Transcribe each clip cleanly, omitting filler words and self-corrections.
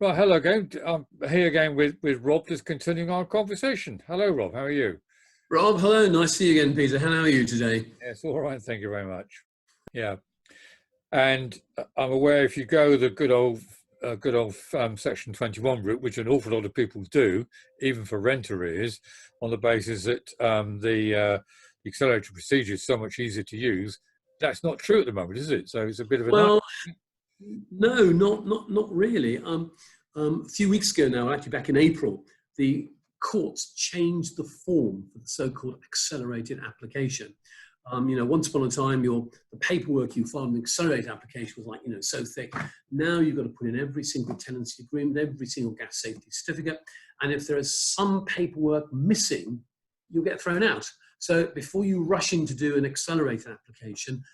Right, hello again. I'm here again with Rob, just continuing our conversation. Hello, Rob. How are you? Rob, hello. Nice to see you again, Peter. How are you today? Yes, all right. Thank you very much. Yeah, and I'm aware if you go the good old Section 21 route, which an awful lot of people do, even for rent arrears, on the basis that the accelerated procedure is so much easier to use. That's not true at the moment, is it? So it's a bit of a nightmare. Well, no, not really. A few weeks ago now, actually back in April, the courts changed the form for the so-called accelerated application. Once upon a time, the paperwork you filed in the accelerated application was like, so thick. Now you've got to put in every single tenancy agreement, every single gas safety certificate. And if there is some paperwork missing, you'll get thrown out. So before you rush in to do an accelerated application,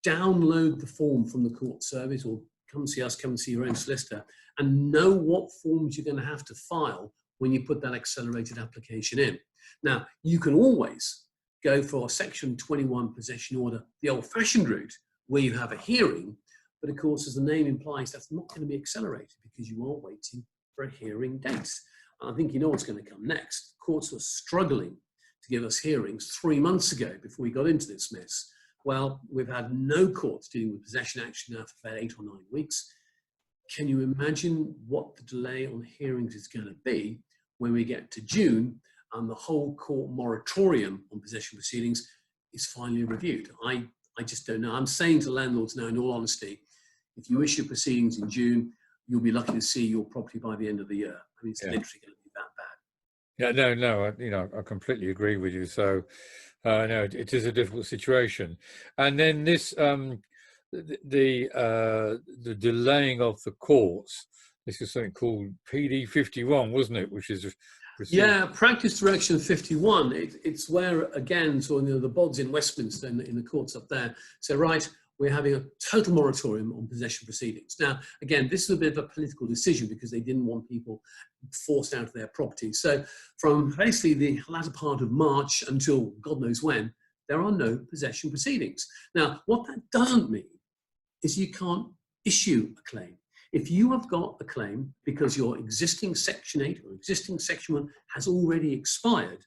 download the form from the court service or come see us, come and see your own solicitor, and know what forms you're going to have to file when you put that accelerated application in. Now, you can always go for a Section 21 possession order, the old-fashioned route, where you have a hearing, but of course, as the name implies, that's not going to be accelerated because you are waiting for a hearing date. I think you know what's going to come next. Courts were struggling to give us hearings 3 months ago before we got into this mess. Well, we've had no courts dealing with possession action now for about 8 or 9 weeks. Can you imagine what the delay on hearings is going to be when we get to June and the whole court moratorium on possession proceedings is finally reviewed? I just don't know. I'm saying to landlords now, in all honesty, if you issue proceedings in June, you'll be lucky to see your property by the end of the year. I mean, it's literally going to be that bad. Yeah, no, I completely agree with you. So, no, it is a difficult situation. And then this, the delaying of the courts. This is something called PD 51, wasn't it? Which is yeah, Practice Direction 51. It's where, again, so the bods in Westminster in the courts up there say, right, we're having a total moratorium on possession proceedings. Now, again, this is a bit of a political decision because they didn't want people forced out of their property. So from basically the latter part of March until God knows when, there are no possession proceedings. Now, what that doesn't mean is you can't issue a claim. If you have got a claim because your existing Section 8 or existing Section 1 has already expired,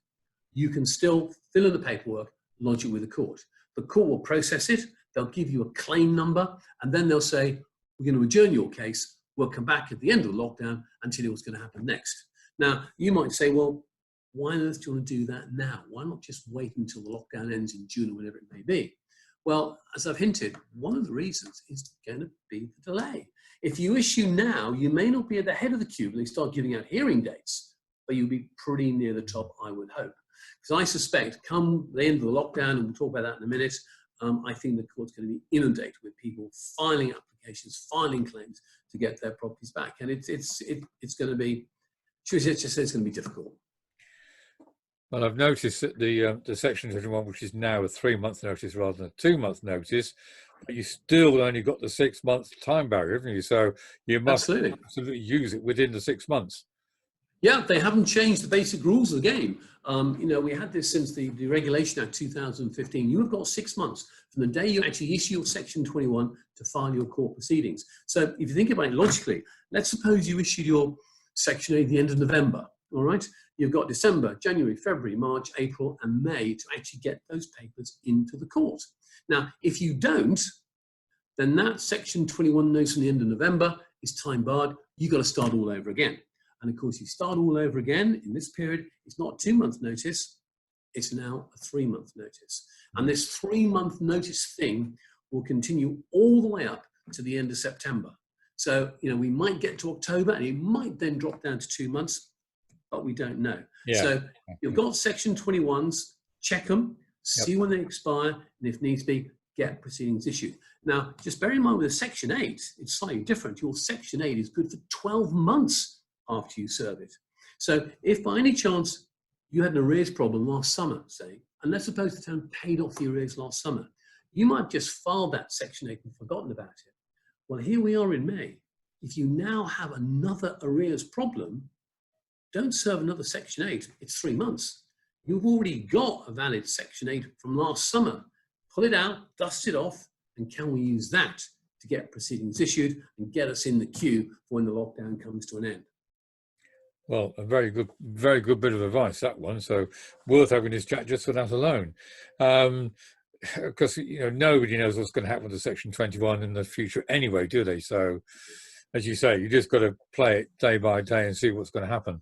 you can still fill in the paperwork, lodge it with the court. The court will process it, they'll give you a claim number, and then they'll say, we're going to adjourn your case, we'll come back at the end of the lockdown and tell you what's going to happen next. Now, you might say, well, why on earth do you want to do that now? Why not just wait until the lockdown ends in June or whatever it may be? Well, as I've hinted, one of the reasons is going to be the delay. If you issue now, you may not be at the head of the queue when they start giving out hearing dates, but you'll be pretty near the top, I would hope. Because I suspect come the end of the lockdown, and we'll talk about that in a minute, I think the court's going to be inundated with people filing applications, filing claims to get their properties back. And it's going to be, it's going to be difficult. Well, I've noticed that the Section 21, which is now a 3-month notice rather than a 2-month notice, but you still only got the 6-month time barrier, haven't you? So you must absolutely use it within the 6 months. Yeah, they haven't changed the basic rules of the game. We had this since the Regulation Act 2015. You have got 6 months from the day you actually issue your Section 21 to file your court proceedings. So if you think about it logically, let's suppose you issued your Section 8 at the end of November, all right? You've got December, January, February, March, April, and May to actually get those papers into the court. Now, if you don't, then that Section 21 notice from the end of November is time barred. You've got to start all over again. And of course, you start all over again in this period. It's not a 2-month notice. It's now a 3-month notice. And this 3-month notice thing will continue all the way up to the end of September. So, we might get to October and it might then drop down to 2 months, but we don't know. Yeah. So you've got Section 21s, check them, see when they expire, and if needs be, get proceedings issued. Now, just bear in mind with a Section 8, it's slightly different. Your Section 8 is good for 12 months after you serve it. So if by any chance you had an arrears problem last summer, say, and let's suppose the town paid off the arrears last summer, you might just file that Section 8 and forgotten about it. Well, here we are in May. If you now have another arrears problem, don't serve another Section 8. It's 3 months. You've already got a valid Section 8 from last summer. Pull it out, dust it off, and can we use that to get proceedings issued and get us in the queue for when the lockdown comes to an end. Well, a very good bit of advice, that one. So worth having this chat just for that alone. Because, you know, nobody knows what's going to happen to Section 21 in the future anyway, do they? So, as you say, you just got to play it day by day and see what's going to happen.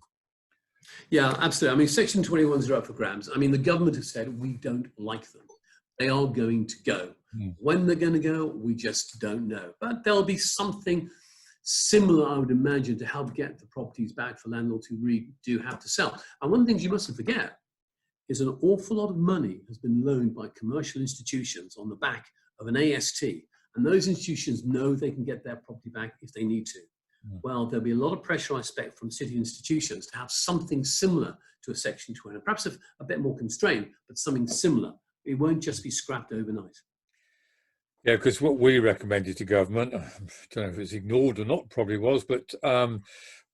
Yeah, absolutely. I mean, Section 21s are up for grabs. I mean, the government has said we don't like them. They are going to go. When they're going to go, we just don't know. But there'll be something similar, I would imagine, to help get the properties back for landlords who really do have to sell. And one of the things you mustn't forget is an awful lot of money has been loaned by commercial institutions on the back of an AST. And those institutions know they can get their property back if they need to. Well, there'll be a lot of pressure, I expect, from city institutions to have something similar to a Section 20, perhaps a bit more constrained, but something similar. It won't just be scrapped overnight. Yeah, because what we recommended to government, I don't know if it's ignored or not, probably was, but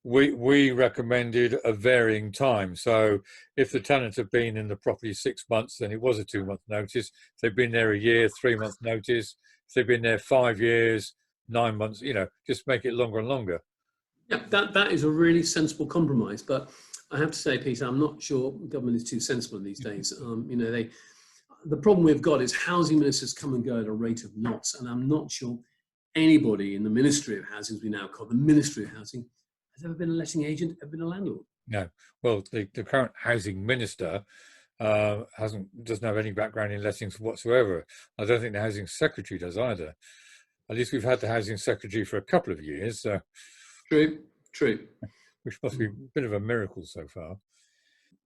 we recommended a varying time. So if the tenant had been in the property 6 months, then it was a 2-month notice. If they've been there a year, 3-month notice. If they've been there 5 years, 9 months, you know, just make it longer and longer. Yeah, that is a really sensible compromise. But I have to say, Peter, I'm not sure government is too sensible these days. You know, the problem we've got is housing ministers come and go at a rate of knots, and I'm not sure anybody in the Ministry of Housing, as we now call the Ministry of Housing, has ever been a letting agent, ever been a landlord. No. Well, the current housing minister doesn't have any background in lettings whatsoever. I don't think the housing secretary does either. At least we've had the housing secretary for a couple of years. So. True. Which must be a bit of a miracle so far.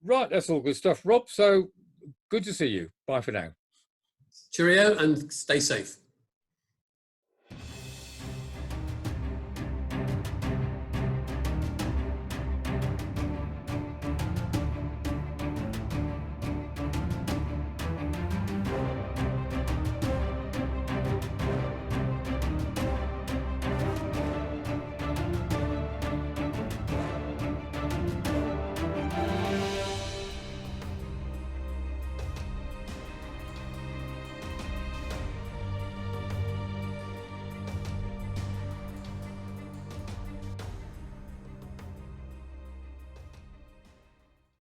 Right, that's all good stuff, Rob. So good to see you. Bye for now. Cheerio and stay safe.